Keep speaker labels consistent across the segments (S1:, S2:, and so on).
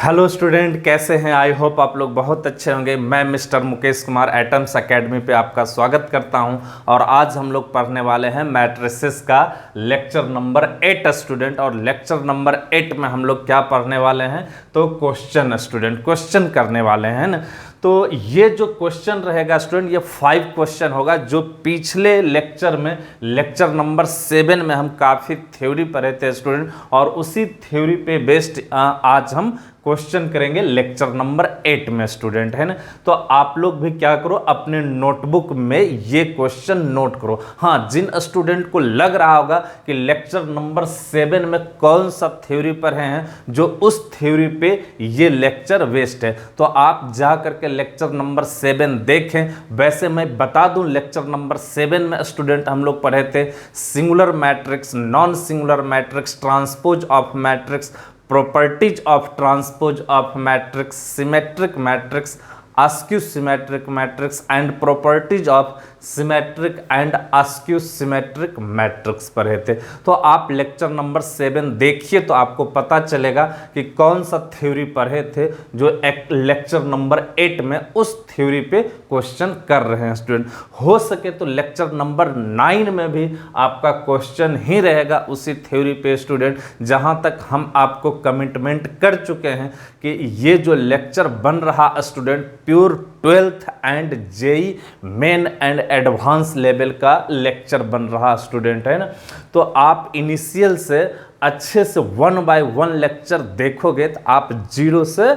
S1: Hello student, कैसे हैं? I hope आप लोग बहुत अच्छे होंगे। मैं mister Mukesh Kumar atoms academy पे आपका स्वागत करता हूं और आज हम लोग पढ़ने वाले हैं मैट्रिसेस का लेक्चर नंबर 8 स्टूडेंट। और लेक्चर नंबर 8 में हम लोग क्या पढ़ने वाले हैं? तो क्वेश्चन स्टूडेंट, क्वेश्चन करने वाले हैं ना। तो ये जो क्वेश्चन रहेगा स्टूडेंट, ये 5 क्वेश्चन होगा जो पिछले लेक्चर में लेक्चर नंबर 7 में हम काफ़ी थ्योरी पढ़े थे स्टूडेंट, और उसी थ्योरी पे बेस्ड आज हम क्वेश्चन करेंगे लेक्चर नंबर 8 में स्टूडेंट, है ना। तो आप लोग भी क्या करो, अपने नोटबुक में ये क्वेश्चन नोट करो। हाँ, जिन स्टूडेंट को लग रहा होगा कि लेक्चर नंबर 7 में कौन सा थ्योरी पढ़े हैं जो उस थ्योरी पे ये लेक्चर वेस्ट है, तो आप जा करके लेक्चर नंबर 7 देखें। वैसे मैं बता दूं, लेक्चर नंबर 7 में स्टूडेंट हम लोग पढ़े थे singular matrix, non singular matrix, transpose of matrix, properties of transpose of matrix, symmetric matrix, askew symmetric matrix and properties of symmetric and askew symmetric matrix पढ़े थे। तो आप लेक्चर नंबर 7 देखिए तो आपको पता चलेगा कि कौन सा थ्योरी पढ़े थे जो एक लेक्चर नंबर 8 में उस थ्योरी पे क्वेश्चन कर रहे हैं स्टूडेंट। हो सके तो लेक्चर नंबर 9 में भी आपका क्वेश्चन ही रहेगा उसी थ्योरी पे स्टूडेंट, जहां तक हम आपको कमिटमेंट कर चुके हैं कि ये जो लेक्चर बन रहा student pure 12th and JEE Main and advance level का लेक्चर बन रहा स्टूडेंट, है ना। तो आप इनिशियल से अच्छे से 1 बाय 1 लेक्चर देखोगे तो आप 0 से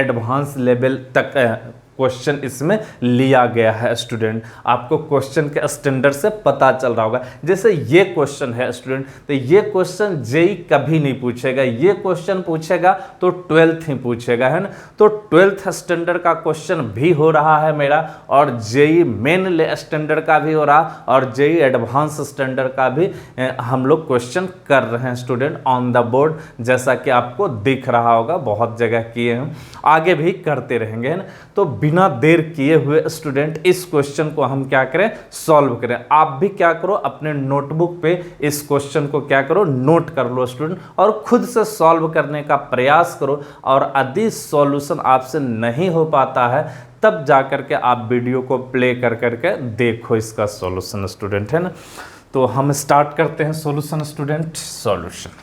S1: एडवांस लेवल तक क्वेश्चन इसमें लिया गया है स्टूडेंट। आपको क्वेश्चन के स्टैंडर्ड से पता चल रहा होगा। जैसे ये क्वेश्चन है स्टूडेंट, तो ये क्वेश्चन जेई कभी नहीं पूछेगा, ये क्वेश्चन पूछेगा तो 12th ही पूछेगा, है ना। तो 12th स्टैंडर्ड का क्वेश्चन भी हो रहा है मेरा, और जेई मेन स्टैंडर्ड का भी हो रहा, और जेई एडवांस स्टैंडर्ड का भी हम लोग क्वेश्चन कर रहे हैं स्टूडेंट ऑन द बोर्ड, जैसा कि आपको दिख रहा होगा। बहुत जगह किए हैं, आगे भी करते रहेंगे, है ना। तो बिना देर किए हुए स्टूडेंट इस क्वेश्चन को हम क्या करें, सॉल्व करें। आप भी क्या करो, अपने नोटबुक पे इस क्वेश्चन को क्या करो, नोट कर लो स्टूडेंट, और खुद से सॉल्व करने का प्रयास करो। और यदि सॉल्यूशन आपसे नहीं हो पाता है तब जा करके आप वीडियो को प्ले कर करके देखो इसका सॉल्यूशन स्टूडेंट, है ना। तो हम स्टार्ट करते हैं सॉल्यूशन स्टूडेंट। सॉल्यूशन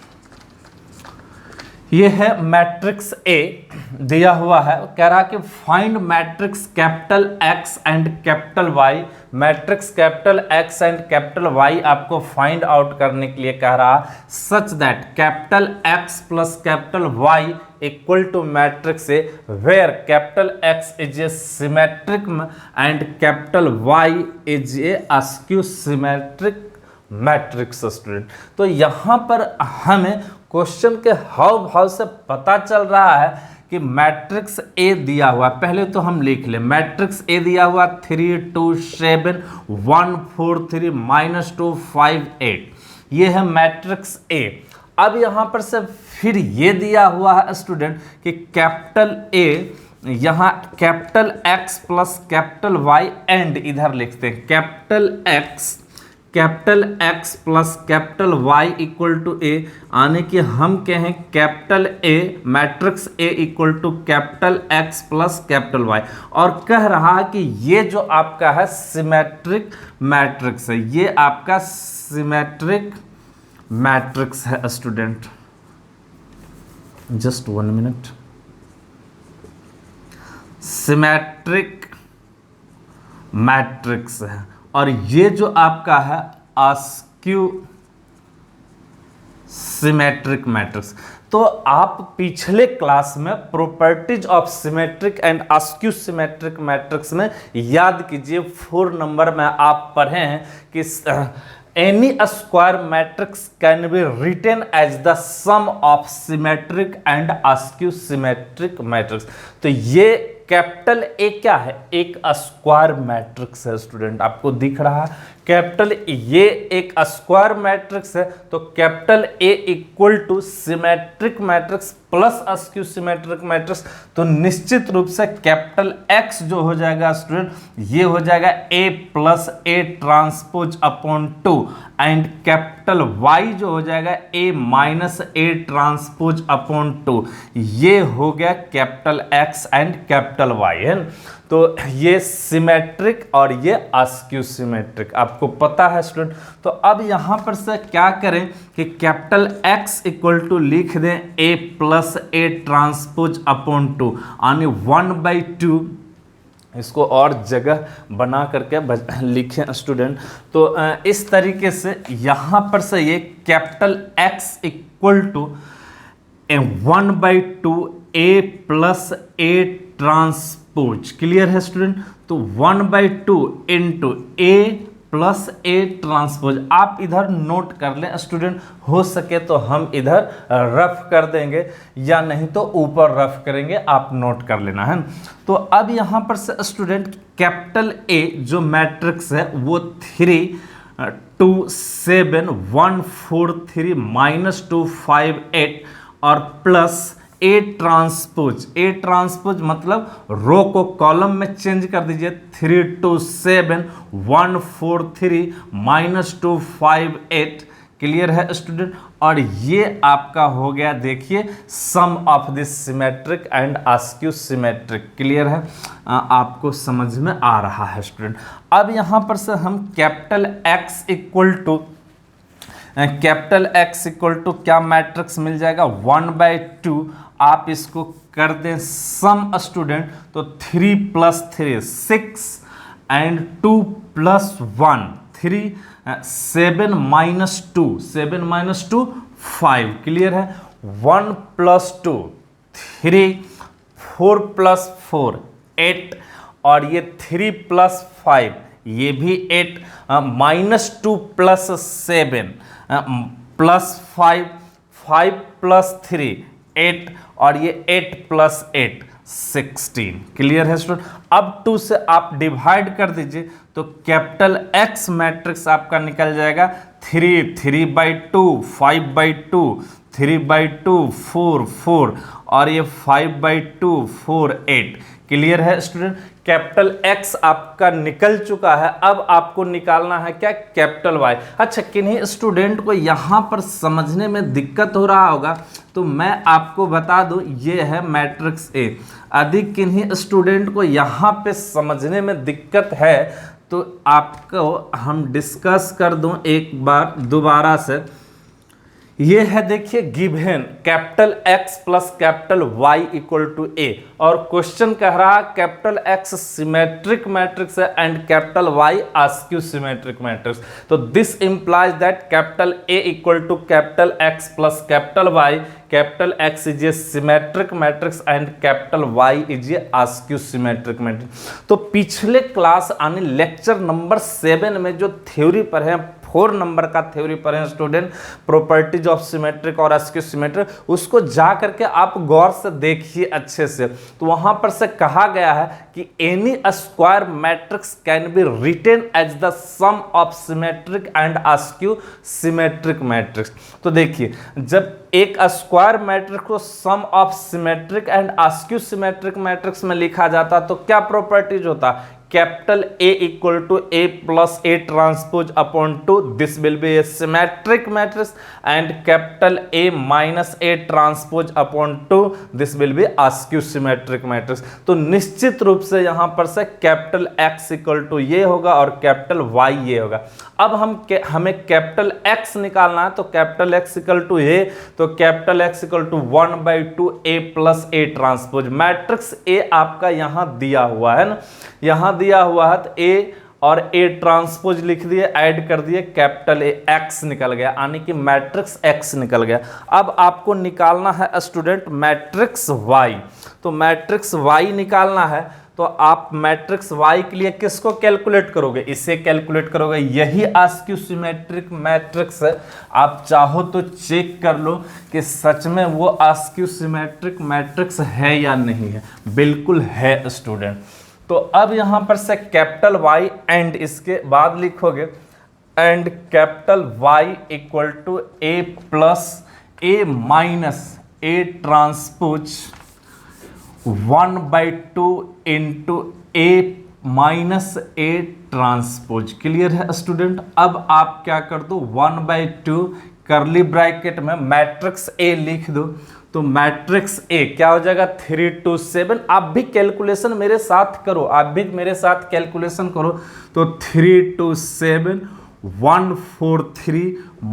S1: ये है मैट्रिक्स ए दिया हुआ है, कह रहा कि find matrix capital X and capital Y। Matrix capital X and capital Y आपको फाइंड आउट करने के लिए कह रहा such that capital X plus capital Y equal to matrix A where capital X is a symmetric and capital Y is a askew symmetric matrix student. तो यहाँ पर हमें क्वेश्चन के हाव भाव से पता चल रहा है कि मैट्रिक्स ए दिया हुआ, पहले तो हम लिख लें मैट्रिक्स ए दिया हुआ 3 2 7 1 4 3 -2 5 8, ये है मैट्रिक्स ए। अब यहाँ पर से फिर ये दिया हुआ है स्टूडेंट कि कैपिटल ए, यहाँ capital X plus capital Y and इधर लिखते हैं capital X plus capital Y equal to A, आने की हम कहें capital A matrix A equal to capital X plus capital Y, और कह रहा है कि ये जो आपका है सिमेट्रिक मैट्रिक्स है, ये आपका सिमेट्रिक मैट्रिक्स है student. Just 1 minute. Symmetric matrix है, और ये जो आपका है अस्क्यू सिमेट्रिक मैट्रिक्स। तो आप पिछले क्लास में properties of symmetric and askew symmetric matrix में याद कीजिए 4 नंबर में आप पढ़े हैं कि any square matrix can be written as the sum of symmetric and askew symmetric matrix. तो ये कैपिटल ए क्या है, एक स्क्वायर मैट्रिक्स है स्टूडेंट, आपको दिख रहा है कैपिटल ये एक स्क्वायर मैट्रिक्स है, तो capital A equal to symmetric matrix plus skew symmetric matrix, तो निश्चित रूप से कैपिटल एक्स जो हो जाएगा स्टूडेंट, ये हो जाएगा A plus A transpose upon 2, and capital Y जो हो जाएगा A minus A transpose upon 2। ये हो गया capital X and capital Y है। तो ये सिमेट्रिक और ये अस्क्यू सिमेट्रिक आपको पता है स्टूडेंट। तो अब यहां पर से क्या करें कि कैपिटल एक्स इक्वल टू लिख दें ए प्लस ए ट्रांसपोज अपॉन 2 यानी 1/2। इसको और जगह बना करके लिखें स्टूडेंट। तो इस तरीके से यहां पर से ये capital X equal to 1/2 A plus A transpose. Clear है स्टूडेंट। तो 1/2 into A plus A transpose. आप इधर नोट कर लें स्टूडेंट, हो सके तो हम इधर रफ कर देंगे या नहीं तो ऊपर रफ करेंगे, आप नोट कर लेना है। तो अब यहां पर से स्टूडेंट कैपिटल ए जो मैट्रिक्स है वो 3 2 7 1 4 3 -2 5 8 और प्लस ए ट्रांसपोज मतलब रो को कॉलम में चेंज कर दीजिए, 3 2 7 1 4 3 -2 5 8। क्लियर है स्टूडेंट। और ये आपका हो गया देखिए sum of this symmetric and askew symmetric. Clear है, आपको समझ में आ रहा है स्टूडेंट। अब यहां पर से हम कैपिटल एक्स इक्वल टू क्या मैट्रिक्स मिल जाएगा 1/2। आप इसको कर दें सम स्टूडेंट, तो 3 + 3 6 एंड 2 + 1 3 7 - 2 5। क्लियर है। 1 + 2 3 4 + 4 8 और ये 3 + 5 ये भी 8 -2 + 7 +5 5 + 3 8 और ये 8 + 8 16। क्लियर है स्टूडेंट। अब 2 से आप डिवाइड कर दीजिए तो कैपिटल एक्स मैट्रिक्स आपका निकल जाएगा 3 3/2 5/2 3/2 4 4 और ये 5/2 4 8। क्लियर है स्टूडेंट। कैपिटल एक्स आपका निकल चुका है। अब आपको निकालना है क्या कैपिटल वाई। अच्छा, किन्हीं स्टूडेंट को यहाँ पर समझने में दिक्कत हो रहा होगा तो मैं आपको बता दूं ये है मैट्रिक्स ए। अधिक किन्हीं स्टूडेंट को यहाँ पे समझने में दिक्कत है तो आपको हम डिस्कस कर दूं एक बार दोबारा से। ये है देखिए given capital X plus capital Y equal to A, और क्वेश्चन कह रहा कैपिटल एक्स सिमेट्रिक मैट्रिक्स है and capital Y askew symmetric matrix. तो this implies that capital A equal to capital X plus capital Y, capital X is a symmetric matrix and capital Y is a askew symmetric matrix. तो पिछले class यानी lecture number 7 में जो theory पर है 4 number का theory पर है स्टूडेंट, प्रॉपर्टीज ऑफ सिमेट्रिक और अस्क्यू सिमेट्रिक, उसको जा करके आप गौर से देखिए अच्छे से। तो वहां पर से कहा गया है कि any square matrix can be written as the sum of symmetric and askew symmetric matrix. तो देखिए जब एक स्क्वायर मैट्रिक्स को sum of symmetric and askew symmetric matrix में लिखा जाता तो क्या प्रॉपर्टीज होता, capital A equal to A plus A transpose upon 2, this will be a symmetric matrix, and capital A minus A transpose upon 2, this will be askew symmetric matrix. तो निश्चित रूप से यहां पर से कैपिटल एक्स इक्वल टू ये होगा और कैपिटल वाई ये होगा। अब हमें कैपिटल एक्स निकालना है, तो capital X equal to A, तो capital X equal to 1/2 A plus A transpose. Matrix A आपका यहां दिया हुआ है ना, यहां दिया हुआ है तो ए और ए ट्रांसपोज लिख दिए, ऐड कर दिए, कैपिटल ए एक्स निकल गया, यानी कि मैट्रिक्स एक्स निकल गया। अब आपको निकालना है स्टूडेंट मैट्रिक्स वाई। तो मैट्रिक्स वाई निकालना है तो आप मैट्रिक्स वाई के लिए किसको कैलकुलेट करोगे, इसे कैलकुलेट करोगे। यही अस्क्यू सिमेट्रिक मैट्रिक्स है। आप चाहो तो चेक कर लो कि सच में वो अस्क्यू सिमेट्रिक मैट्रिक्स है या नहीं है। बिल्कुल है स्टूडेंट। तो अब यहां पर से कैपिटल वाई एंड इसके बाद लिखोगे and capital Y equal to A plus A minus A transpose 1/2 into A minus A transpose. Clear है स्टूडेंट? अब आप क्या कर दो, 1/2 करली ब्रैकेट में मैट्रिक्स ए लिख दो। तो मैट्रिक्स ए क्या हो जाएगा, 3 2 7। आप भी कैलकुलेशन मेरे साथ करो, आप भी मेरे साथ कैलकुलेशन करो। तो 3 2 7 1 4 3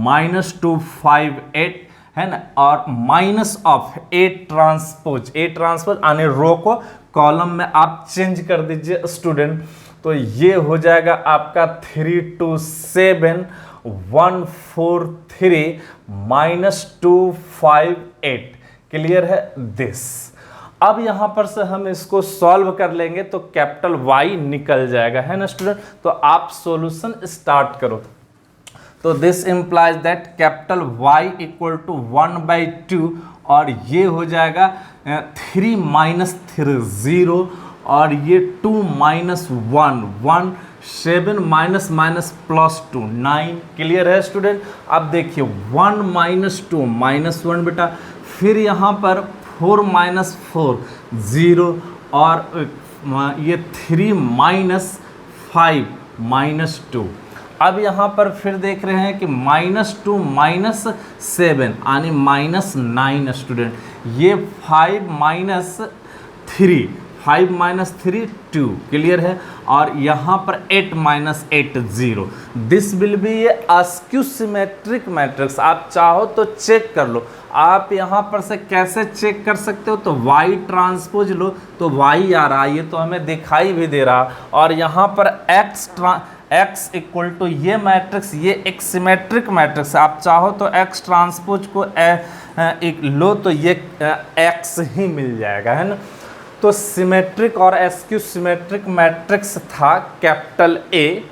S1: -2 5 8 है ना, और minus of A transpose. A transpose आने रो को कॉलम में आप चेंज कर दीजिए स्टूडेंट। तो ये हो जाएगा आपका 3 2 7 1 4 3 -2 5 8। क्लियर है दिस? अब यहां पर से हम इसको सॉल्व कर लेंगे तो कैपिटल वाई निकल जाएगा, है ना स्टूडेंट? तो आप सॉल्यूशन स्टार्ट करो। तो this implies that capital Y equal to 1/2 और ये हो जाएगा 3 - 3 0 और ये 2 - 1 1 7 -+2 9। क्लियर है स्टूडेंट? अब देखिए 1 - 2 -1 बेटा, फिर यहाँ पर 4 - 4 0 और ये 3 - 5 -2। अब यहाँ पर फिर देख रहे हैं कि -2 - 7 यानी -9 स्टूडेंट। ये 5 - 3 5 - 2। क्लियर है? और यहाँ पर 8 - 8 0। दिस विल बी ये अस्क्यू सिमेट्रिक मैट्रिक्स। आप चाहो तो चेक कर लो। आप यहाँ पर से कैसे चेक कर सकते हो, तो वाई ट्रांसपोज लो तो वाई आ रहा है, ये तो हमें दिखाई भी दे रहा। और यहाँ पर एक्स इक्वल टू ये मैट्रिक्स, ये एक सिमेट्रिक मैट्रिक्स। आप चाहो तो एक्स ट्रांसपोज को एक लो तो ये एक्स ही मिल जाएगा, है ना? तो सिमेट्रिक और एस्क्यू सिमेट्रिक मैट्रिक्स था कैपिटल ए,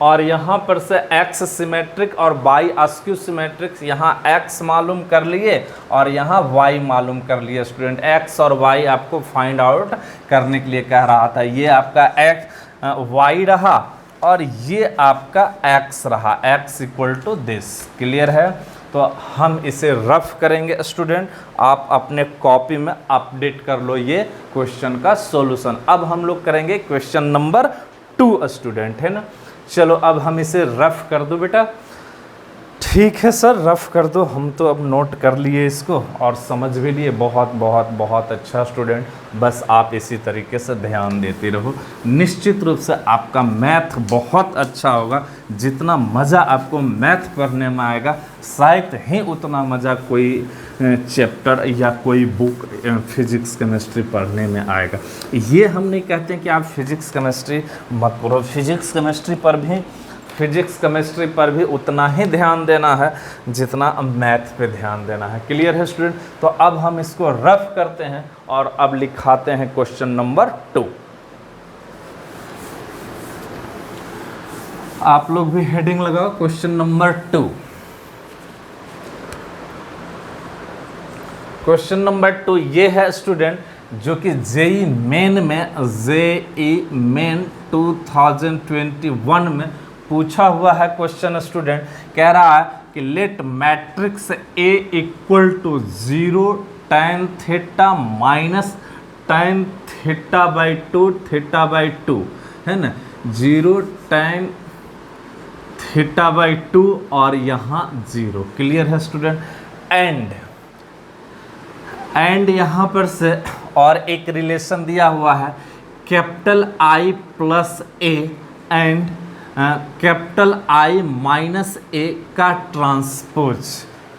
S1: और यहाँ पर से एक्स सिमेट्रिक और वाई अस्क्यू सिमेट्रिक्स। यहाँ एक्स मालूम कर लिए और यहाँ वाई मालूम कर लिए स्टूडेंट। एक्स और वाई आपको फाइंड आउट करने के लिए कह रहा था। ये आपका एक्स वाई रहा और ये आपका एक्स रहा, X equal to this. Clear है? तो हम इसे रफ करेंगे स्टूडेंट, आप अपने कॉपी में अपडेट कर लो ये क्वेश्चन का सॉल्यूशन। अब हम लोग करेंगे क्वेश्चन नंबर 2 स्टूडेंट, है ना? चलो अब हम इसे रफ कर दो बेटा। ठीक है सर, रफ कर दो। हम तो अब नोट कर लिए इसको और समझ भी लिए। बहुत बहुत बहुत अच्छा स्टूडेंट, बस आप इसी तरीके से ध्यान देते रहो। निश्चित रूप से आपका मैथ बहुत अच्छा होगा। जितना मज़ा आपको मैथ पढ़ने में आएगा, शायद ही उतना मज़ा कोई चैप्टर या कोई बुक फिजिक्स केमिस्ट्री पढ़ने में आएगा। ये हम नहीं कहते हैं कि आप फिजिक्स केमिस्ट्री मत पढ़ो। फिजिक्स केमिस्ट्री पर भी उतना ही ध्यान देना है जितना मैथ पे ध्यान देना है। क्लियर है स्टूडेंट? तो अब हम इसको रफ करते हैं और अब लिखाते हैं क्वेश्चन नंबर 2। आप लोग भी हेडिंग लगाओ, क्वेश्चन नंबर 2। क्वेश्चन नंबर 2 ये है स्टूडेंट, जो कि जेई मेन 2021 में पूछा हुआ है क्वेश्चन स्टूडेंट। कह रहा है कि let matrix A equal to 0 tan theta minus tan θ/2 θ/2, है ना? 0 tan θ/2 और यहाँ 0। क्लियर है स्टूडेंट? एंड यहाँ पर से और एक रिलेशन दिया हुआ है, capital I plus A and capital I minus A का ट्रांसपोज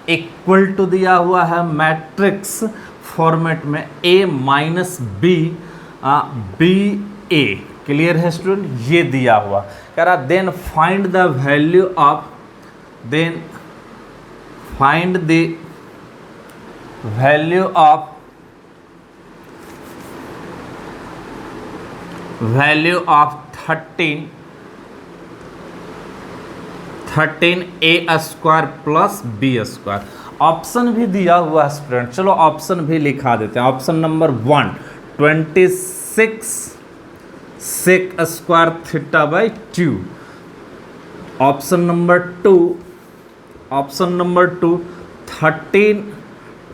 S1: इक्वल टू दिया हुआ है मैट्रिक्स फॉर्मेट में A minus B B A. Clear है स्टूडेंट? ये दिया हुआ कह रहा then find the value of value of 13a² plus b²। Option भी दिया हुआ है स्टूडेंट, चलो ऑप्शन भी लिखा देते हैं। Option number 1 26 sec² θ/2। Option number two 13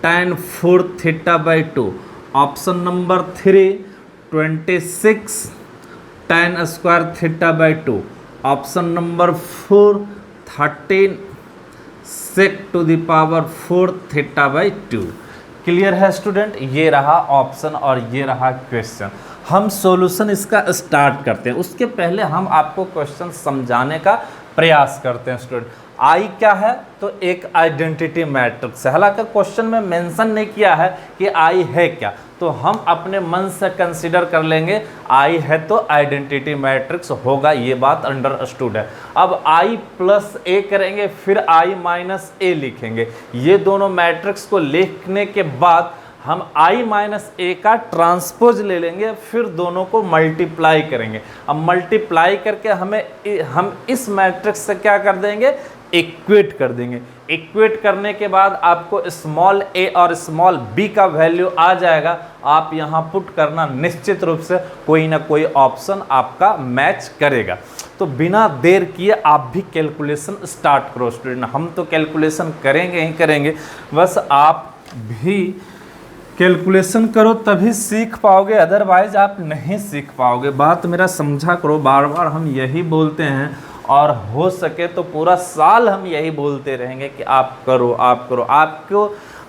S1: tan 4 theta by 2। Option number 3 26 tan square theta by 2। Option number 4 13 sec to the power 4 theta by 2। Clear है स्टूडेंट? ये रहा ऑप्शन और ये रहा क्वेश्चन। हम सॉल्यूशन इसका स्टार्ट करते हैं, उसके पहले हम आपको क्वेश्चन समझाने का प्रयास करते हैं स्टूडेंट। आई क्या है? तो एक आइडेंटिटी मैट्रिक्स है। हालांकि क्वेश्चन में मेंशन नहीं किया है कि आई है क्या, तो हम अपने मन से कंसीडर कर लेंगे आई है तो आइडेंटिटी मैट्रिक्स होगा, ये बात अंडरस्टूड है। अब आई प्लस ए करेंगे, फिर आई माइनस ए लिखेंगे। ये दोनों मैट्रिक्स को लिखने के बाद हम i माइनस ए का ट्रांसपोज ले लेंगे, फिर दोनों को मल्टीप्लाई करेंगे। अब मल्टीप्लाई करके हम इस मैट्रिक्स से क्या कर देंगे? इक्वेट कर देंगे। इक्वेट करने के बाद आपको स्मॉल a और स्मॉल b का वैल्यू आ जाएगा। आप यहाँ पुट करना, निश्चित रूप से कोई ना कोई ऑप्शन आपका मैच करेगा। तो बिना देर किए आप भी कैलकुलेशन स्टार्ट करो स्टूडेंट। हम तो कैलकुलेशन करेंगे ही करेंगे, बस आप भी कैलकुलेशन करो तभी सीख पाओगे, अदरवाइज आप नहीं सीख पाओगे। बात मेरा समझा करो, बार बार हम यही बोलते हैं और हो सके तो पूरा साल हम यही बोलते रहेंगे कि आप करो आप करो।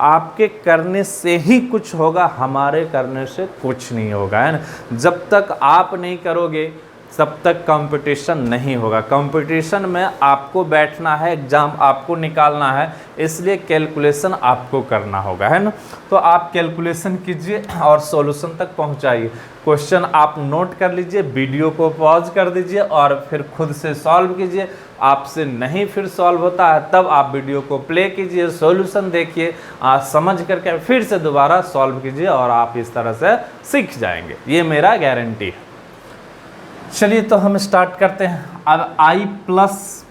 S1: आपके करने से ही कुछ होगा, हमारे करने से कुछ नहीं होगा, है ना। जब तक आप नहीं करोगे तब तक कंपटीशन नहीं होगा। कंपटीशन में आपको बैठना है, एग्ज़ाम आपको निकालना है, इसलिए कैलकुलेशन आपको करना होगा, है ना। तो आप कैलकुलेशन कीजिए और सॉल्यूशन तक पहुंचाइए। क्वेश्चन आप नोट कर लीजिए, वीडियो को पॉज कर दीजिए और फिर खुद से सॉल्व कीजिए। आपसे नहीं फिर सॉल्व होता है तब आप वीडियो को प्ले कीजिए, सॉल्यूशन देखिए, समझ करके फिर से दोबारा सॉल्व कीजिए और आप इस तरह से सीख जाएंगे, ये मेरा गारंटी है। चलिए तो हम स्टार्ट करते हैं। अब i प्लस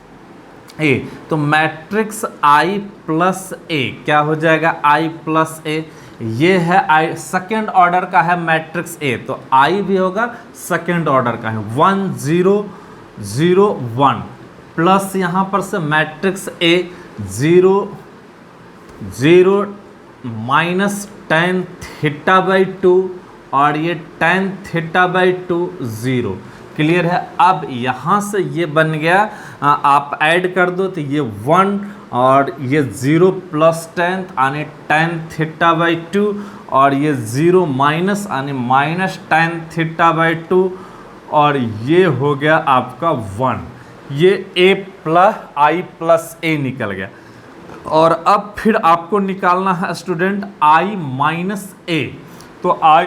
S1: ए, तो मैट्रिक्स i प्लस ए क्या हो जाएगा? i प्लस ए, ये है i सेकेंड ऑर्डर का है मैट्रिक्स ए, तो i भी होगा सेकेंड ऑर्डर का है। 1 0 0 1 प्लस यहाँ पर से matrix A 0 0 minus tan theta by 2 और ये tan थीटा बाई 2 0। क्लियर है? अब यहाँ से ये बन गया, आप ऐड कर दो तो ये 1 और ये 0 प्लस tan यानी tan थीटा बाई 2 और ये 0 माइनस यानी माइनस tan थीटा बाई 2 और ये हो गया आपका 1। ये a plus i plus a निकल गया। और अब फिर आपको निकालना है स्टूडेंट i माइनस a, तो i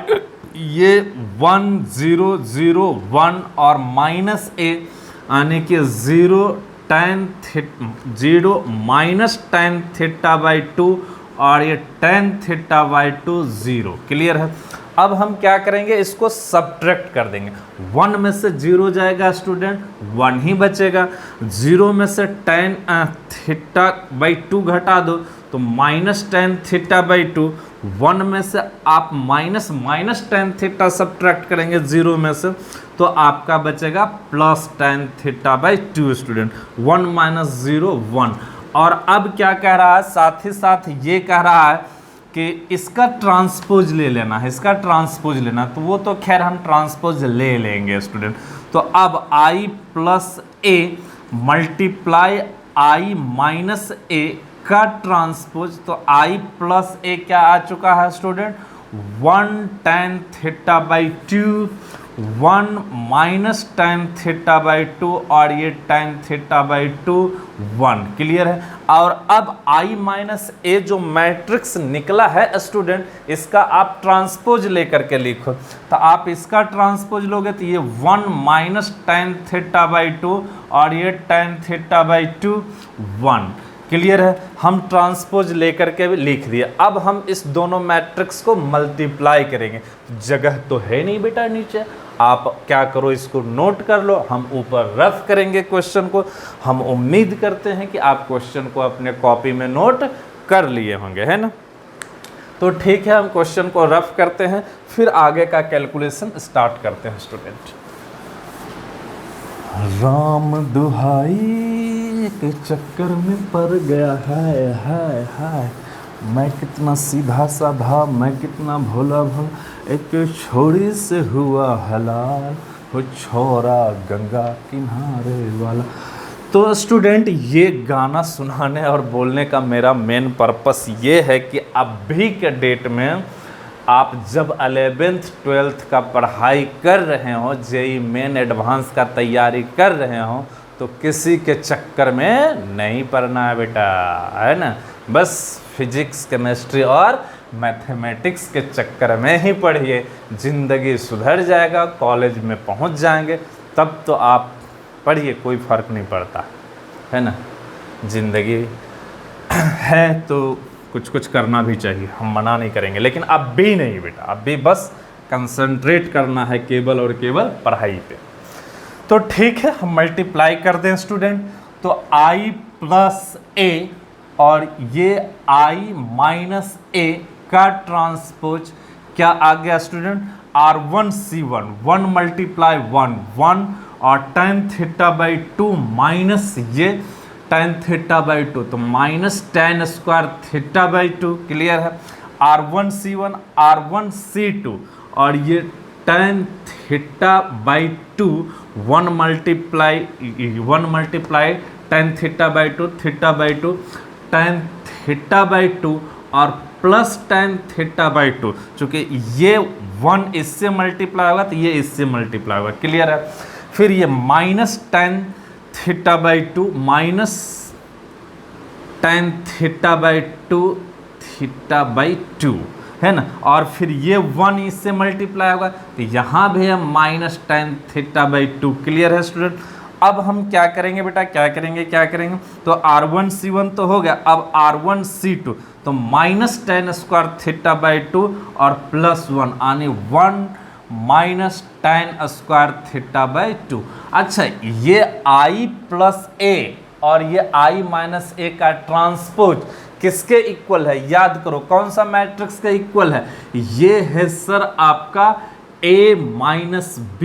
S1: ये 1 0 0 1 और माइनस ए यानी कि 0 माइनस tan थीटा बाई 2 और ये tan थीटा बाई 2 0। क्लियर है? अब हम क्या करेंगे? इसको सब्ट्रैक्ट कर देंगे। 1 में से 0 जाएगा स्टूडेंट, 1 ही बचेगा। 0 में से tan थीटा बाई 2 घटा दो तो माइनस tan थीटा बाई 2। 1 में से आप माइनस tan थीटा सब्ट्रैक्ट करेंगे 0 में से, तो आपका बचेगा plus tan theta by 2 student. 1 minus 0 1। और अब क्या कह रहा है? साथ ही साथ ये कह रहा है कि इसका ट्रांसपोज ले लेना है, इसका ट्रांसपोज लेना, तो वो तो खैर हम ट्रांसपोज ले लेंगे स्टूडेंट। तो अब i plus A multiply i minus A का ट्रांसपोज, तो i प्लस ए क्या आ चुका है student? 1 tan theta by 2 1 minus tan theta by 2 और ये tan थीटा बाई 2 1। क्लियर है? और अब i माइनस ए जो मैट्रिक्स निकला है स्टूडेंट, इसका आप ट्रांसपोज लेकर के लिखो। तो आप इसका ट्रांसपोज लोगे तो ये 1 माइनस tan थीटा बाई 2 और ये tan थीटा बाई 2 1। क्लियर है? हम ट्रांसपोज लेकर के भी लिख दिए। अब हम इस दोनों मैट्रिक्स को मल्टीप्लाई करेंगे। जगह तो है नहीं बेटा नीचे, आप क्या करो, इसको नोट कर लो, हम ऊपर रफ करेंगे क्वेश्चन को। हम उम्मीद करते हैं कि आप क्वेश्चन को अपने कॉपी में नोट कर लिए होंगे, है ना। तो ठीक है, हम क्वेश्चन को रफ करते हैं, फिर आगे का कैलकुलेशन स्टार्ट करते हैं स्टूडेंट। राम दुहाई के चक्कर में पड़ गया, हाय हाय हाय, मैं कितना सीधा साधा, मैं कितना भोला भोला, एक छोरी से हुआ हलाल, वो छोरा गंगा किनारे वाला। तो स्टूडेंट, ये गाना सुनाने और बोलने का मेरा मेन पर्पस ये है कि अभी के डेट में आप जब 11th 12th का पढ़ाई कर रहे हो, जेई मेन एडवांस का तैयारी कर रहे हो, तो किसी के चक्कर में नहीं पड़ना है बेटा, है ना। बस फिजिक्स, केमिस्ट्री और मैथमेटिक्स के चक्कर में ही पढ़िए, ज़िंदगी सुधर जाएगा, कॉलेज में पहुंच जाएंगे, तब तो आप पढ़िए, कोई फ़र्क नहीं पड़ता, है ना। ज़िंदगी है तो कुछ कुछ करना भी चाहिए, हम मना नहीं करेंगे, लेकिन अब भी नहीं बेटा, अब भी बस कंसंट्रेट करना है केवल और केवल पढ़ाई पे। तो ठीक है, हम मल्टीप्लाई कर दें स्टूडेंट, तो i प्लस a और ये i माइनस a का ट्रांसपोज क्या आ गया स्टूडेंट, r1c1, 1 मल्टीप्लाई 1 1 और tan थीटा बाई 2 माइनस ये tan थीटा बाई 2, तो minus tan square theta by 2, clear है। r1c1 r1c2 और ये tan theta by 2 1 multiply tan theta by 2 theta by 2 tan theta by 2 और plus tan theta by 2, चूँकि ये 1 इससे multiply होगा तो ये इससे मल्टीप्लाई होगा, क्लियर है। फिर ये minus tan theta by 2 minus tan theta by 2 theta by 2, है ना। और फिर ये 1 इससे मल्टीप्लाई होगा तो यहाँ भी है minus tan theta by 2, clear है स्टूडेंट। अब हम क्या करेंगे बेटा, क्या करेंगे, तो r1c1 तो हो गया, अब r1c2, तो minus tan square theta by 2 और प्लस 1 यानी 1 minus tan square theta by 2। अच्छा, ये i प्लस a और ये i माइनस a का ट्रांसपोज किसके इक्वल है, याद करो, कौन सा मैट्रिक्स के इक्वल है, ये है सर आपका a माइनस b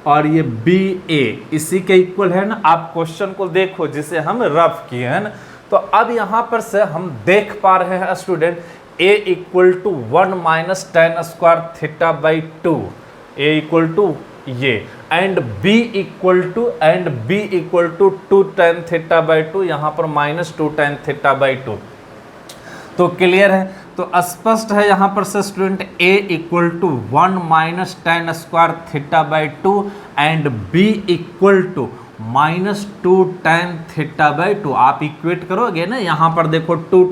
S1: और ये बी ए, इसी के इक्वल है ना। आप क्वेश्चन को देखो जिसे हम रफ किए हैं ना, तो अब यहाँ पर से हम देख पा रहे हैं student, a equal to 1 minus tan square theta by 2, a equal to ये, and b equal to 2 tan theta by 2, यहाँ पर माइनस 2 tan थीटा बाई 2, तो क्लियर है। तो स्पष्ट है यहाँ पर से student, a equal to 1 minus tan square theta by 2 and b equal to minus 2 tan theta by 2। आप इक्वेट करोगे ना, यहाँ पर देखो 2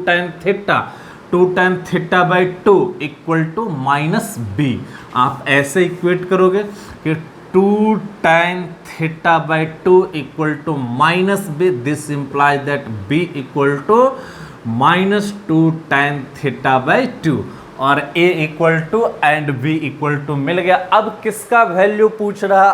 S1: tan theta by 2 equal to minus b, आप ऐसे इक्वेट करोगे कि 2 tan theta by 2 equal to minus b, this implies that b equal to minus 2 tan theta by 2 और a equal to and b equal to मिल गया। अब किसका value पूछ रहा है,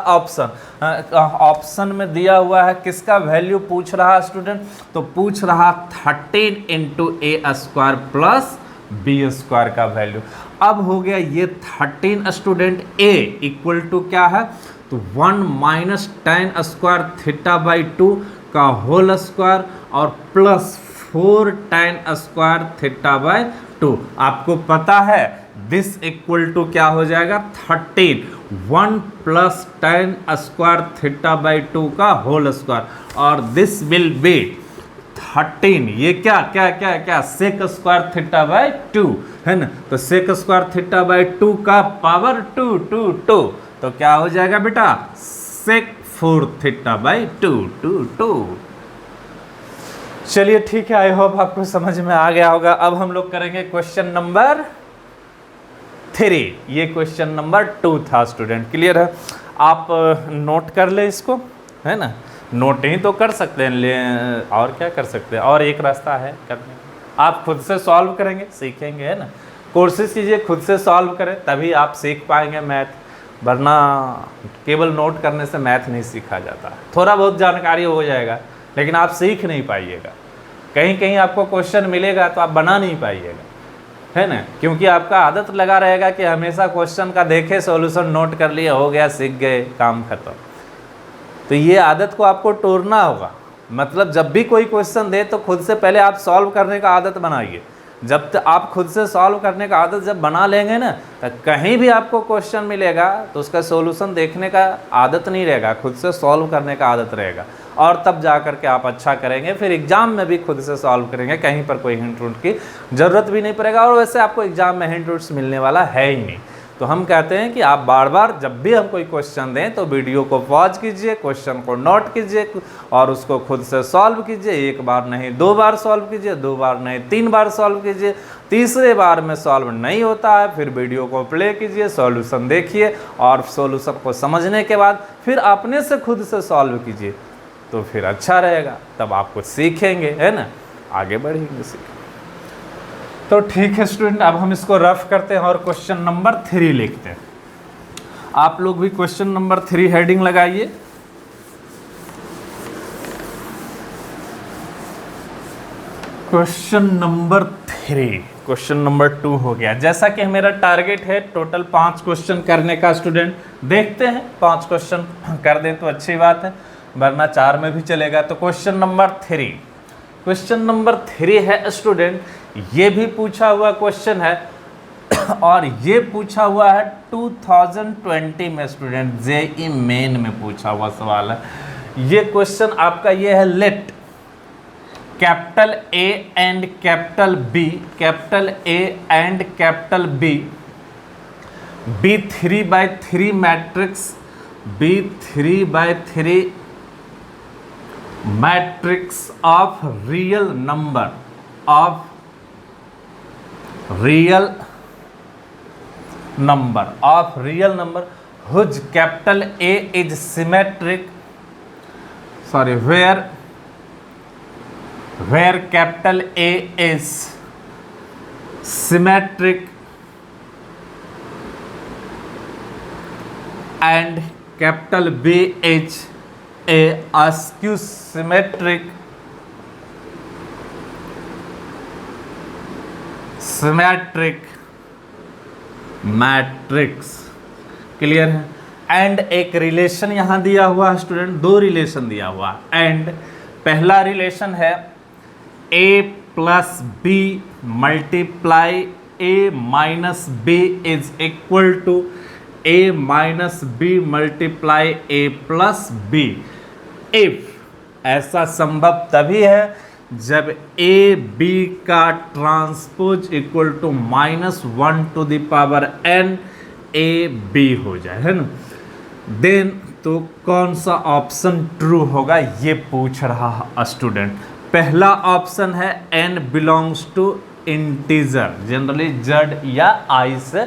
S1: ऑप्शन में दिया हुआ है, किसका वैल्यू पूछ रहा है स्टूडेंट, तो पूछ रहा 13 into a square plus b square का वैल्यू। अब हो गया ये 13 स्टूडेंट, a इक्वल टू क्या है, तो 1 minus tan square theta by 2 का होल स्क्वायर और plus 4 tan square theta by 2। आपको पता है दिस इक्वल टू क्या हो जाएगा, 13 1 plus tan square theta by 2 का होल स्क्वायर और दिस विल बी 13, ये क्या सेक स्क्वायर थीटा बाई 2, है ना। तो सेक स्क्वायर थीटा बाई 2 का पावर 2 तो क्या हो जाएगा बेटा, सेक 4 थीटा बाई 2। चलिए ठीक है, आई होप आपको समझ में आ गया होगा। अब हम लोग करेंगे क्वेश्चन नंबर 3, ये क्वेश्चन नंबर 2 था स्टूडेंट, क्लियर है। आप नोट कर ले इसको, है ना, नोट ही तो कर सकते हैं, और क्या कर सकते हैं, और एक रास्ता है करने, आप खुद से सॉल्व करेंगे, सीखेंगे, है ना। कोशिश कीजिए खुद से सॉल्व करें, तभी आप सीख पाएंगे मैथ, वरना केवल नोट करने से मैथ नहीं सीखा जाता। थोड़ा बहुत जानकारी हो जाएगा लेकिन आप सीख नहीं पाइएगा, कहीं कहीं आपको क्वेश्चन मिलेगा तो आप बना नहीं पाइएगा, है ना, क्योंकि आपका आदत लगा रहेगा कि हमेशा क्वेश्चन का देखे सॉल्यूशन नोट कर लिया, हो गया, सीख गए, काम खत्म। तो ये आदत को आपको तोड़ना होगा, मतलब जब भी कोई क्वेश्चन दे तो खुद से पहले आप सॉल्व करने का आदत बनाइए। जब तक आप खुद से सॉल्व करने का आदत जब बना लेंगे ना, तो कहीं भी आपको क्वेश्चन मिलेगा तो उसका सॉल्यूशन देखने का आदत नहीं रहेगा, खुद से सॉल्व करने का आदत रहेगा, और तब जा कर के आप अच्छा करेंगे। फिर एग्जाम में भी खुद से सॉल्व करेंगे, कहीं पर कोई हिंट उंट की ज़रूरत भी नहीं पड़ेगा, और वैसे आपको एग्जाम में हिंट उंट्स मिलने वाला है ही नहीं। तो हम कहते हैं कि आप बार बार जब भी हम कोई क्वेश्चन दें तो वीडियो को पॉज कीजिए, क्वेश्चन को नोट कीजिए और उसको खुद से सॉल्व कीजिए। एक बार नहीं 2 बार सॉल्व कीजिए, 2 बार नहीं 3 बार सॉल्व कीजिए। तीसरे बार में सॉल्व नहीं होता है, फिर वीडियो को प्ले कीजिए, सॉल्यूशन देखिए, और सॉल्यूशन को समझने के बाद फिर अपने से खुद से सॉल्व कीजिए, तो फिर अच्छा रहेगा। तब आप कुछ सीखेंगे, है ना, आगे बढ़ेंगे सीखेंगे। तो ठीक है स्टूडेंट, अब हम इसको रफ करते हैं और क्वेश्चन नंबर 3 लिखते हैं। आप लोग भी क्वेश्चन नंबर 3 हेडिंग लगाइए। क्वेश्चन नंबर 3, क्वेश्चन नंबर 2 हो गया। जैसा कि मेरा टारगेट है टोटल 5 क्वेश्चन करने का स्टूडेंट, देखते हैं 5 क्वेश्चन कर दें तो अच्छी बात है, वरना 4 में भी चलेगा। तो क्वेश्चन नंबर 3, क्वेश्चन नंबर 3 है स्टूडेंट, ये भी पूछा हुआ क्वेश्चन है और ये पूछा हुआ है 2020 में स्टूडेंट, जेईई मेन में पूछा हुआ सवाल है। ये क्वेश्चन आपका ये है, let capital A and capital B, capital A and capital B, B3/3 matrix, B3/3 matrix of real number, of real number, of real number whose capital A is symmetric, sorry where capital A is symmetric and capital B is a askew symmetric matrix. Clear है? And एक relation यहां दिया हुआ है student, 2 relation दिया हुआ है। And पहला रिलेशन है a plus B multiply a minus B is equal to a minus B multiply a plus B. If ऐसा संभव तभी है जब a b का transpose equal to -1 to the power n a b हो जाए, है ना। देन तो कौन सा ऑप्शन ट्रू होगा ये पूछ रहा है स्टूडेंट। पहला ऑप्शन है n belongs to integer, generally Z या आई से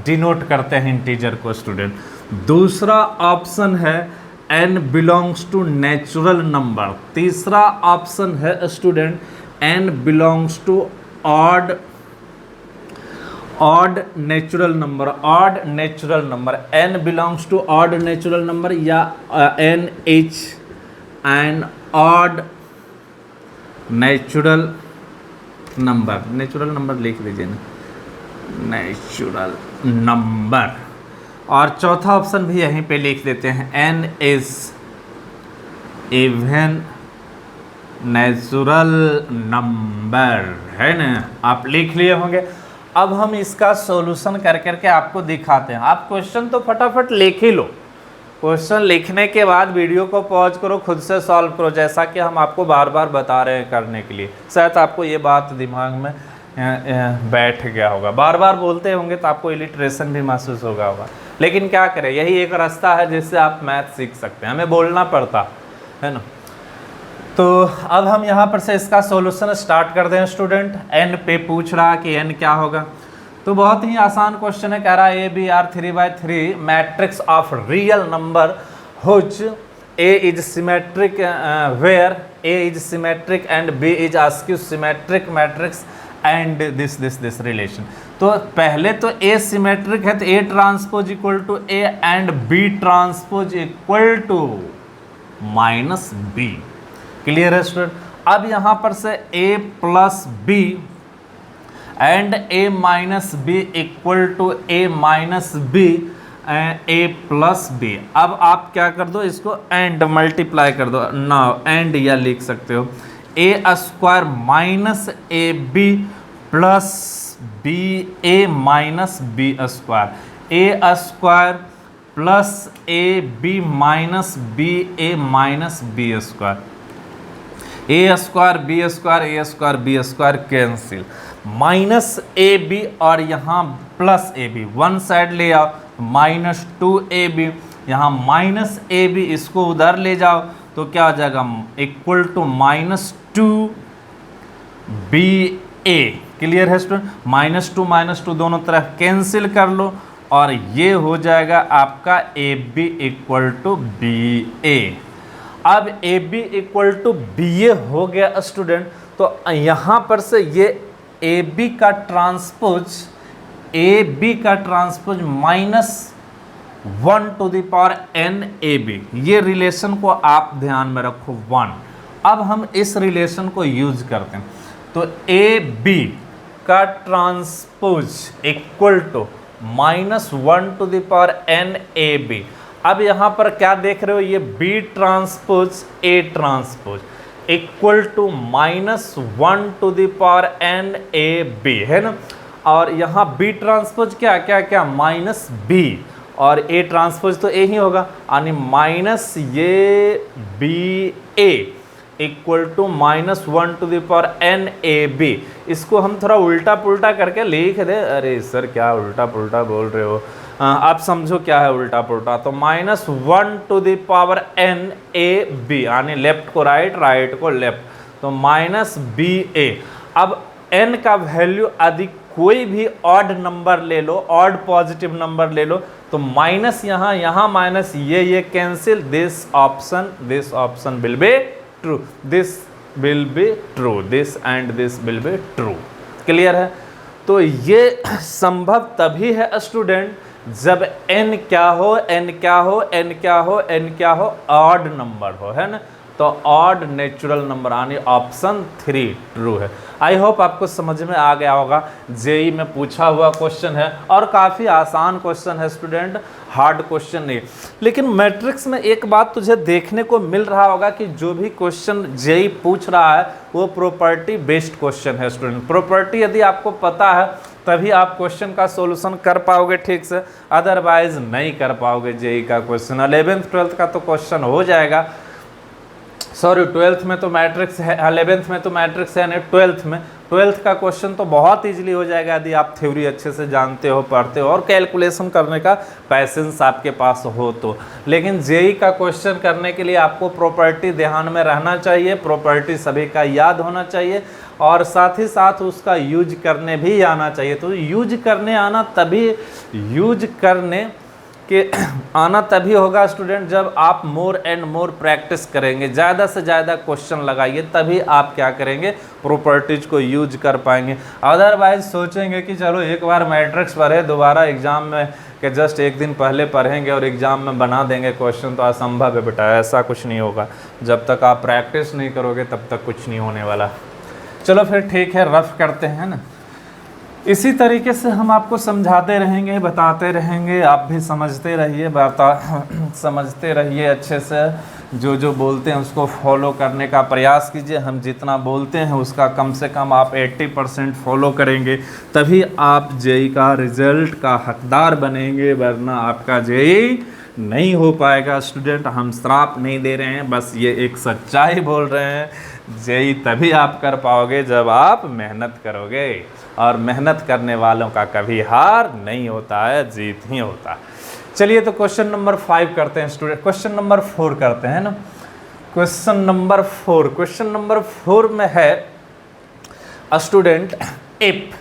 S1: डिनोट करते हैं इंटीजर को स्टूडेंट। दूसरा ऑप्शन है n belongs to natural number. तीसरा ऑप्शन है student n belongs to odd natural number, odd natural number, n belongs to odd natural number या n is an odd natural number. Natural number लिख लीजिए ना, natural number. और चौथा option भी यहीं पे लिख देते हैं, n is even natural number, है ना। आप लिख लिए होंगे। अब हम इसका सॉल्यूशन कर करके आपको दिखाते हैं। आप क्वेश्चन तो फटाफट लिख ही लो, क्वेश्चन लिखने के बाद वीडियो को पॉज करो, खुद से सॉल्व करो, जैसा कि हम आपको बार बार बता रहे हैं करने के लिए। शायद आपको ये बात दिमाग में बैठ गया होगा, बार बार बोलते होंगे तो आपको इलिट्रेशन भी महसूस होगा। लेकिन क्या करें, यही एक रास्ता है जिससे आप मैथ सीख सकते हैं, हमें बोलना पड़ता है ना। तो अब हम यहाँ पर से इसका सॉल्यूशन स्टार्ट कर दें स्टूडेंट। n पे पूछ रहा कि n क्या होगा, तो बहुत ही आसान क्वेश्चन है। कह रहा है ABR 3/3 matrix of real number whose A is symmetric where A is symmetric and B is askew symmetric matrix and this relation. तो पहले तो A सिमेट्रिक है तो A transpose equal to A and B transpose equal to -B। Clear है student? अब यहाँ पर से A plus B and A minus B equal to A minus B A plus B. अब आप क्या कर दो, इसको एंड मल्टीप्लाई कर दो ना, एंड या लिख सकते हो A square minus A B plus B A minus B square, A square plus A B minus B A minus B square, A square B square A square B square cancel, minus A B और यहाँ plus A B, one side ले आओ, minus 2ab, यहाँ minus A B, इसको उधर ले जाओ तो क्या हो जाएगा, equal to minus 2b a। Clear है स्टूडेंट, -2 दोनों तरफ कैंसिल कर लो और ये हो जाएगा आपका A B equal to B A. अब A B equal to B A हो गया स्टूडेंट, तो यहाँ पर से ये ए बी का ट्रांसपोज, ए बी का ट्रांसपोज -1n ए बी, ये रिलेशन को आप ध्यान में रखो 1। अब हम इस रिलेशन को यूज करते हैं, तो ए बी का transpose equal to -1n A B. अब यहाँ पर क्या देख रहे हो, ये B transpose A transpose equal to -1n A B है ना, और यहाँ बी ट्रांसपोज क्या क्या क्या माइनस बी और ए ट्रांसपोज तो ए ही होगा, यानी माइनस ये B A equal to -1n A B. इसको हम थोड़ा उल्टा पुल्टा करके लिख दे, अरे सर क्या उल्टा पुल्टा बोल रहे हो, आप समझो क्या है उल्टा पुल्टा, तो -1n ए बी, यानी लेफ्ट को राइट, राइट को लेफ्ट, तो -b a। अब n का वैल्यू अधिक कोई भी ऑड नंबर ले लो, ऑड पॉजिटिव नंबर ले लो, तो माइनस यहाँ माइनस ये cancel, this option will be true, this will be true, this and this will be true. Clear है, तो ये संभव तभी है स्टूडेंट जब n क्या हो, ऑड नंबर हो, है ना, तो ऑड नेचुरल नंबर, यानी ऑप्शन 3 ट्रू है। आई होप आपको समझ में आ गया होगा। जेई में पूछा हुआ क्वेश्चन है और काफ़ी आसान क्वेश्चन है स्टूडेंट, हार्ड क्वेश्चन नहीं। लेकिन मैट्रिक्स में एक बात तुझे देखने को मिल रहा होगा कि जो भी क्वेश्चन जेई पूछ रहा है वो प्रॉपर्टी बेस्ड क्वेश्चन है स्टूडेंट। प्रॉपर्टी यदि आपको पता है तभी आप क्वेश्चन का सॉल्यूशन कर पाओगे ठीक से, अदरवाइज नहीं कर पाओगे जेई का क्वेश्चन। 11th 12th का तो क्वेश्चन हो जाएगा, सॉरी 12th में तो मैट्रिक्स है, 11th में तो मैट्रिक्स है नहीं, 12th का क्वेश्चन तो बहुत इजीली हो जाएगा यदि आप थ्योरी अच्छे से जानते हो, पढ़ते हो और कैलकुलेशन करने का पैसेंस आपके पास हो तो। लेकिन जेई का क्वेश्चन करने के लिए आपको प्रॉपर्टी ध्यान में रहना चाहिए, प्रॉपर्टी सभी का याद होना चाहिए और साथ ही साथ उसका यूज करने भी आना चाहिए। तो यूज करने आना तभी, यूज करने कि आना तभी होगा स्टूडेंट जब आप मोर एंड मोर प्रैक्टिस करेंगे, ज़्यादा से ज़्यादा क्वेश्चन लगाइए, तभी आप क्या करेंगे, प्रॉपर्टीज को यूज कर पाएंगे। अदरवाइज सोचेंगे कि चलो एक बार मैट्रिक्स पढ़े, दोबारा एग्जाम में के जस्ट एक दिन पहले पढ़ेंगे और एग्जाम में बना देंगे क्वेश्चन, तो असंभव है बेटा, ऐसा कुछ नहीं होगा। जब तक आप प्रैक्टिस नहीं करोगे तब तक कुछ नहीं होने वाला। चलो फिर ठीक है, रफ करते हैं ना। इसी तरीके से हम आपको समझाते रहेंगे, बताते रहेंगे, आप भी समझते रहिए, समझते रहिए अच्छे से, जो बोलते हैं उसको फॉलो करने का प्रयास कीजिए। हम जितना बोलते हैं उसका कम से कम आप 80% फॉलो करेंगे, तभी आप जेई का रिजल्ट का हकदार बनेंगे, वरना आपका जेई नहीं हो पाएगा स्टूडेंट। हम श्राप नहीं दे रहे हैं, बस ये एक सच्चाई बोल रहे हैं। जेई तभी आप कर पाओगे जब आप मेहनत करोगे, और मेहनत करने वालों का कभी हार नहीं होता है, जीत ही होता है। चलिए तो क्वेश्चन नंबर 5 करते हैं स्टूडेंट, क्वेश्चन नंबर 4 करते हैं ना। क्वेश्चन नंबर 4 में है स्टूडेंट इफ,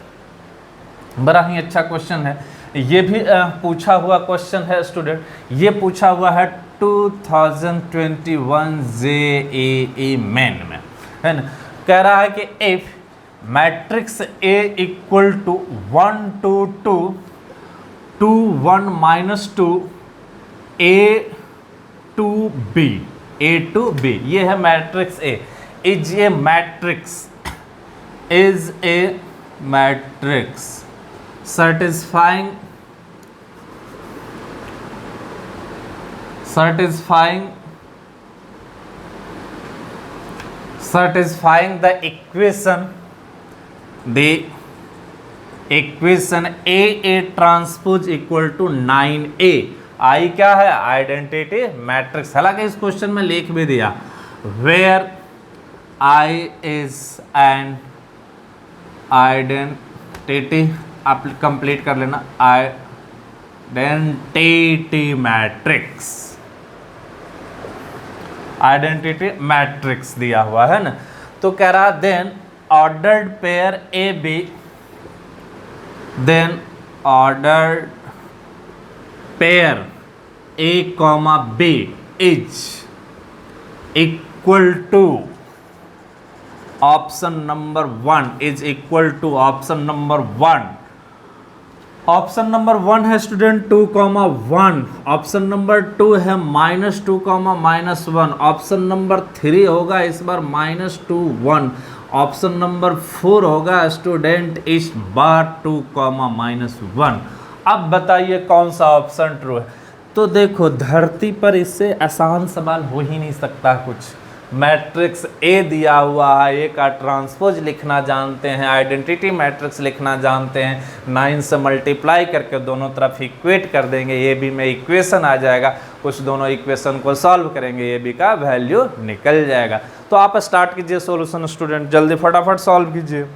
S1: बड़ा ही अच्छा क्वेश्चन है, ये भी पूछा हुआ क्वेश्चन है स्टूडेंट। ये पूछा हुआ है 2021 JEE मेन में, है ना। कह रहा है कि if matrix A equal to 1 2 2 2 1 -2 A to B, A to B, ये है matrix A। Is a matrix satisfying satisfying the equation A transpose equal to 9A। I क्या है? Identity matrix. हालांकि इस क्वेश्चन में लिख भी दिया where I is an identity, आप कंप्लीट कर लेना, आइडेंटिटी मैट्रिक्स, आइडेंटिटी मैट्रिक्स दिया हुआ है ना। तो कह रहा then ordered pair A B, then ordered pair A comma B is equal to option number 1 is equal to option number 1। Option number 1 है स्टूडेंट 2,1, ऑप्शन नंबर 2 है -2, -1, ऑप्शन नंबर 3 होगा इस बार -2, 1, ऑप्शन नंबर 4 होगा स्टूडेंट इस बार 2, -1। अब बताइए कौन सा ऑप्शन ट्रू है? तो देखो धरती पर इससे आसान सवाल हो ही नहीं सकता कुछ। मैट्रिक्स ए दिया हुआ है, ए का ट्रांसपोज लिखना जानते हैं, आइडेंटिटी मैट्रिक्स लिखना जानते हैं, 9 से मल्टीप्लाई करके दोनों तरफ इक्वेट कर देंगे, ए बी में इक्वेशन आ जाएगा, कुछ दोनों इक्वेशन को सॉल्व करेंगे, ए बी का वैल्यू निकल जाएगा। तो आप स्टार्ट कीजिए सॉल्यूशन स्टूडेंट, जल्दी फटाफट सॉल्व कीजिए।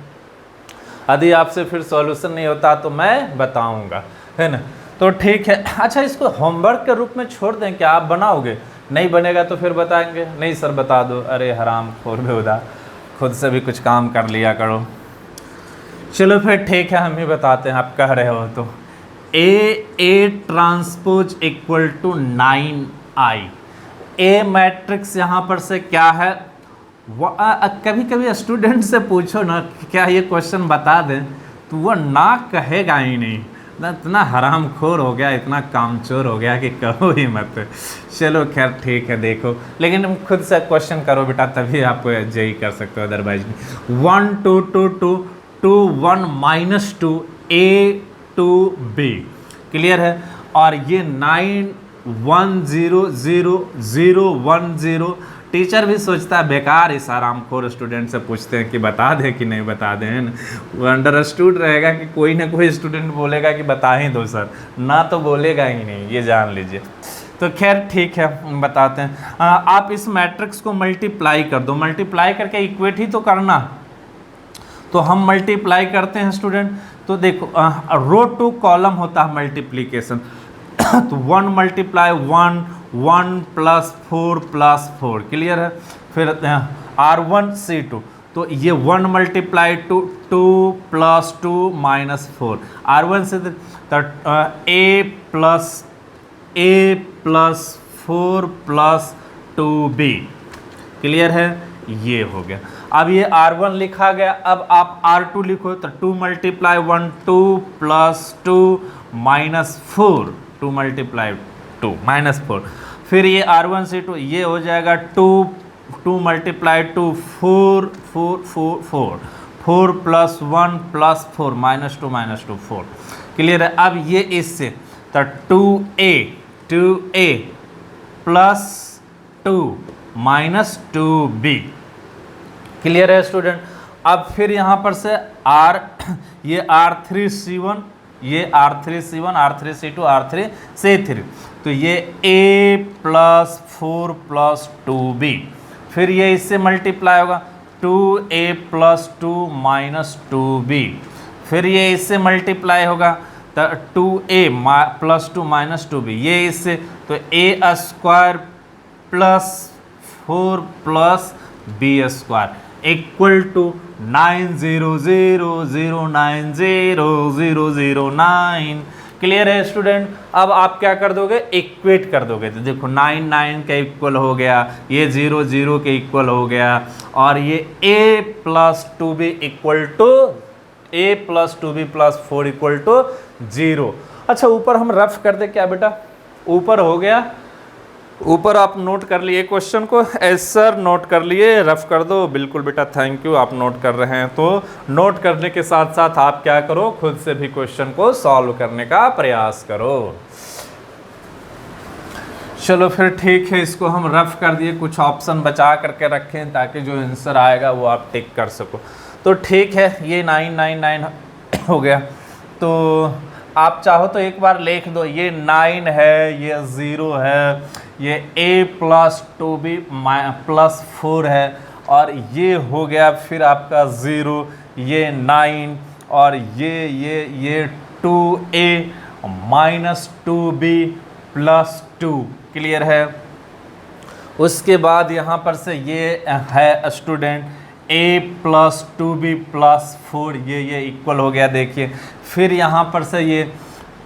S1: यदि आपसे फिर सॉल्यूशन नहीं होता तो मैं बताऊँगा, है ना। तो ठीक है। अच्छा, इसको होमवर्क के रूप में छोड़ दें क्या? आप बनाओगे? नहीं बनेगा तो फिर बताएंगे। नहीं सर बता दो। अरे हराम खोर बेहुदा, खुद से भी कुछ काम कर लिया करो। चलो फिर ठीक है, हम ही बताते हैं, आप कह रहे हो तो। A transpose equal to 9I। A matrix यहाँ पर से क्या है? कभी कभी स्टूडेंट से पूछो ना क्या ये क्वेश्चन बता दें तो वह ना कहेगा ही नहीं, इतना हराम खोर हो गया, इतना कामचोर हो गया कि कहो ही मत। चलो खैर ठीक है, देखो लेकिन तुम खुद से क्वेश्चन करो बेटा, तभी आप जेई कर सकते हो, अदरवाइज नहीं। 1 2 2 2 2 1 -2 A to B, क्लियर है। और ये 9 1 0 0 0 1 0। टीचर भी सोचता है बेकार इस आरामखोर स्टूडेंट से पूछते हैं कि बता दें कि नहीं बता दें। वो अंडरस्टूड रहेगा कि कोई ना कोई स्टूडेंट बोलेगा कि बता ही दो सर, ना तो बोलेगा ही नहीं, ये जान लीजिए। तो खैर ठीक है, बताते हैं। आप इस मैट्रिक्स को मल्टीप्लाई कर दो, मल्टीप्लाई करके इक्वेट ही तो करना। तो हम मल्टीप्लाई करते हैं स्टूडेंट। तो देखो रो टू कॉलम होता है मल्टीप्लीकेशन। तो 1 × 1 1 + 4 + 4, क्लियर है। फिर R1 C2, तो ये 1 × 2 2 + 2 - 4, R1 से A + 4 + 2B, क्लियर है, ये हो गया। अब ये R1 लिखा गया। अब आप R2 लिखो तो 2 × 1 2 + 2 - 4, 2 × 2 -4। फिर ये R1 C2 ये हो जाएगा 2 × 2 4 4 4 4 4 + 1 + 4 -2 - 2 4, क्लियर है। अब ये इससे तो 2A + 2 - 2B, क्लियर है स्टूडेंट। अब फिर यहाँ पर से ये R3 C1, ये R3 C1 R3 C2 R3 C3, तो ये A + 4 + 2B। फिर ये इससे मल्टीप्लाई होगा 2A + 2 - 2B। फिर ये इससे मल्टीप्लाई होगा तो 2A + 2 - 2B, ये इससे तो A² + 4 + B² equal to 90000900009, clear है स्टूडेंट। अब आप क्या कर दोगे? इक्वेट कर दोगे। तो देखो 9 9 के इक्वल हो गया, ये 0 0 के इक्वल हो गया, और ये A + 2B equal to A + 2B + 4 equal to 0। अच्छा ऊपर हम रफ कर दे क्या बेटा? ऊपर हो गया, ऊपर आप नोट कर लिए क्वेश्चन को? एस सर नोट कर लिए, रफ कर दो। बिल्कुल बेटा, थैंक यू, आप नोट कर रहे हैं। तो नोट करने के साथ साथ आप क्या करो, खुद से भी क्वेश्चन को सॉल्व करने का प्रयास करो। चलो फिर ठीक है, इसको हम रफ कर दिए, कुछ ऑप्शन बचा करके रखें ताकि जो आंसर आएगा वो आप टिक कर सको। तो ठीक है, ये 999 हो गया। तो आप चाहो तो एक बार लिख दो, ये 9 है, ये 0 है, ये a+2b +4 है, और ये हो गया फिर आपका 0, ये 9, और ये 2a -2b +2। क्लियर है। उसके बाद यहाँ पर से ये है स्टूडेंट a+2b +4, ये इक्वल हो गया। देखिए फिर यहाँ पर से ये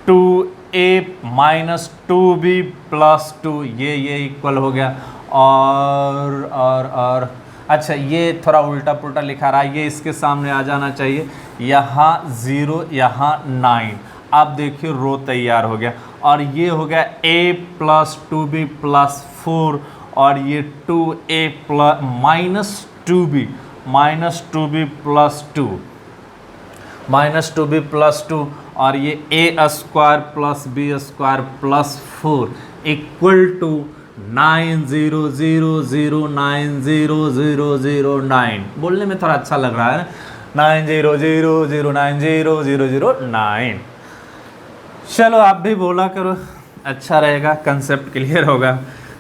S1: 2a -2b +2, ये इक्वल हो गया। और अच्छा, ये थोड़ा उल्टा पुल्टा लिखा रहा है, ये इसके सामने आ जाना चाहिए। यहाँ 0, यहाँ 9। अब देखिए रो तैयार हो गया, और ये हो गया a+2b +4, और ये 2a -2b +2, और ये a² + b² +4 इक्वल टू 900090009। बोलने में थोड़ा अच्छा लग रहा है, 900090009। चलो आप भी बोला करो, अच्छा रहेगा, कंसेप्ट क्लियर होगा।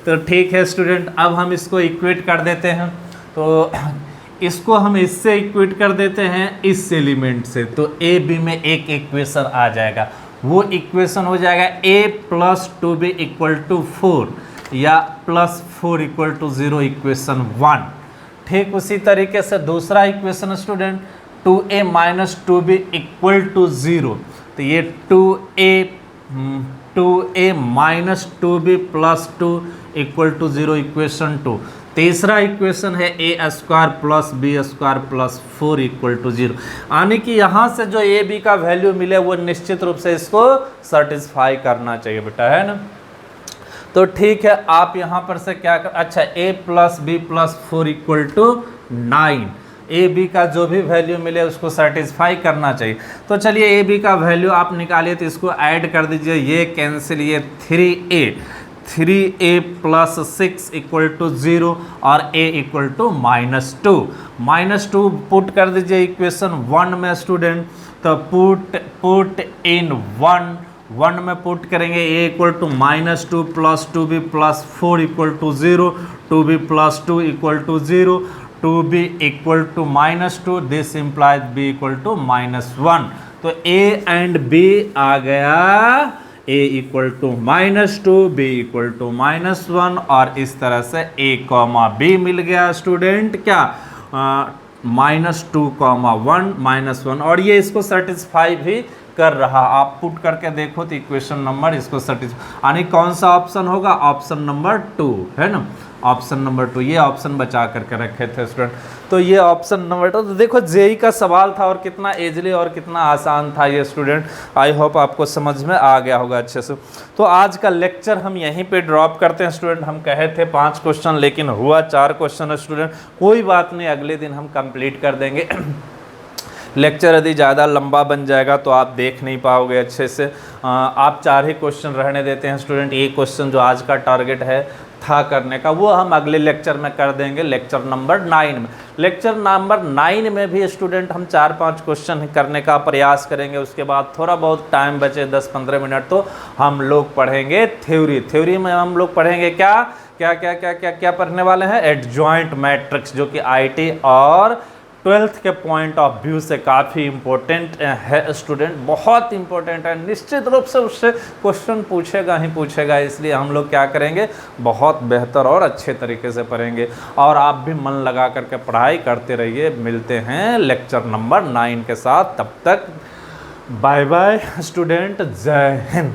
S1: तो ठीक है स्टूडेंट, अब हम इसको इक्वेट कर देते हैं। तो इसको हम इससे इक्वेट कर देते हैं, इस एलिमेंट से। तो ए बी में एक इक्वेशन आ जाएगा, वो इक्वेशन हो जाएगा a+2b = 4 या +4 = 0, इक्वेशन 1। ठीक उसी तरीके से दूसरा इक्वेशन स्टूडेंट 2a -2b = 0। तो ये 2a -2b +2 = 0, इक्वेशन 2। तीसरा इक्वेशन है a² + b² +4 = 0। यानी कि यहाँ से जो a b का वैल्यू मिले वो निश्चित रूप से इसको सेटिस्फाई करना चाहिए बेटा, है ना। तो ठीक है, आप यहाँ पर से क्या कर, अच्छा a + b +4 = 9, ए बी का जो भी वैल्यू मिले उसको सेटिस्फाई करना चाहिए। तो चलिए ए बी का वैल्यू आप निकालिए, तो इसको ऐड कर दीजिए, ये कैंसिल, ये 3a + 6 = 0, और a = -2 पुट कर दीजिए इक्वेशन 1 में स्टूडेंट। तो पुट इन 1 में पुट करेंगे, a = -2 + 2b +4 = 0, 2b + 2 = 0, 2b = -2, this implies b = -1। तो a एंड b आ गया, a = -2, b = -1, और इस तरह से a, b मिल गया स्टूडेंट क्या, -2, -1, -1, और ये इसको सेटिस्फाई भी कर रहा। आप पुट करके देखो तो इक्वेशन नंबर इसको सेटिस्फाई, यानी कौन सा ऑप्शन होगा, ऑप्शन नंबर 2, है ना, ऑप्शन नंबर 2। ये ऑप्शन बचा करके रखे थे स्टूडेंट। तो ये ऑप्शन नंबर 2। तो देखो जेई का सवाल था, और कितना इजली और कितना आसान था ये स्टूडेंट। आई होप आपको समझ में आ गया होगा अच्छे से। तो आज का लेक्चर हम यहीं पे ड्रॉप करते हैं स्टूडेंट। हम कहे थे 5 क्वेश्चन, लेकिन हुआ 4 क्वेश्चन स्टूडेंट। कोई बात नहीं, अगले दिन हम कंप्लीट कर देंगे। लेक्चर यदि ज़्यादा लंबा बन जाएगा तो आप देख नहीं पाओगे अच्छे से। आप 4 ही क्वेश्चन रहने देते हैं स्टूडेंट। ये क्वेश्चन जो आज का टारगेट है था करने का, वो हम अगले लेक्चर में कर देंगे, लेक्चर नंबर 9 में। लेक्चर नंबर 9 में भी स्टूडेंट हम 4-5 क्वेश्चन करने का प्रयास करेंगे। उसके बाद थोड़ा बहुत टाइम बचे 10-15 मिनट, तो हम लोग पढ़ेंगे थ्योरी में हम लोग पढ़ेंगे क्या पढ़ने वाले हैं, एडजॉइंट मैट्रिक्स, जो कि आईटी और 12th के पॉइंट ऑफ व्यू से काफ़ी इम्पोर्टेंट है स्टूडेंट, बहुत इम्पोर्टेंट है। निश्चित रूप से उससे क्वेश्चन पूछेगा ही पूछेगा, इसलिए हम लोग क्या करेंगे, बहुत बेहतर और अच्छे तरीके से पढ़ेंगे। और आप भी मन लगा करके पढ़ाई करते रहिए। मिलते हैं लेक्चर नंबर 9 के साथ, तब तक बाय बाय स्टूडेंट, जय हिंद।